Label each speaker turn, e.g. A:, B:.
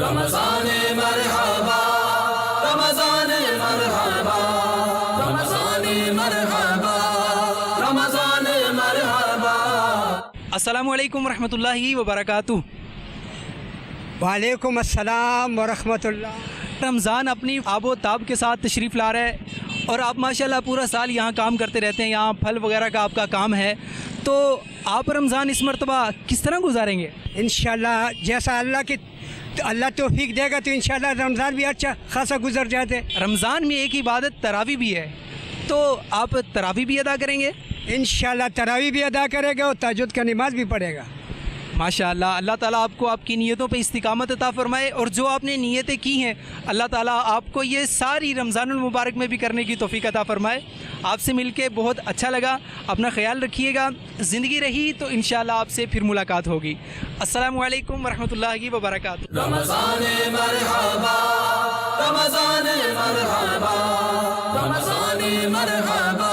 A: رمضان مرحبا رمضان مرحبا رمضان مرحبا رمضان مرحبا۔
B: السلام علیکم ورحمۃ اللہ وبرکاتہ۔
C: وعلیکم السلام ورحمۃ اللہ۔
B: رمضان اپنی آب و تاب کے ساتھ تشریف لا رہا ہے اور آپ ماشاءاللہ پورا سال یہاں کام کرتے رہتے ہیں، یہاں پھل وغیرہ کا آپ کا کام ہے، تو آپ رمضان اس مرتبہ کس طرح گزاریں گے؟
C: انشاءاللہ جیسا اللہ توفیق دے گا تو انشاءاللہ رمضان بھی اچھا خاصا گزر جاتے۔
B: رمضان میں ایک عبادت تراویح بھی ہے، تو آپ تراویح بھی ادا کریں گے؟
C: انشاءاللہ تراویح بھی ادا کرے گا اور تہجد کا نماز بھی پڑھے گا۔
B: ماشاءاللہ، اللہ تعالیٰ آپ کو آپ کی نیتوں پہ استقامت عطا فرمائے، اور جو آپ نے نیتیں کی ہیں اللہ تعالیٰ آپ کو یہ ساری رمضان المبارک میں بھی کرنے کی توفیق عطا فرمائے۔ آپ سے مل کے بہت اچھا لگا، اپنا خیال رکھیے گا، زندگی رہی تو انشاءاللہ آپ سے پھر ملاقات ہوگی۔ السلام علیکم ورحمۃ اللہ وبرکاتہ۔
A: رمضان مرحبا رمضان مرحبا رمضان مرحبا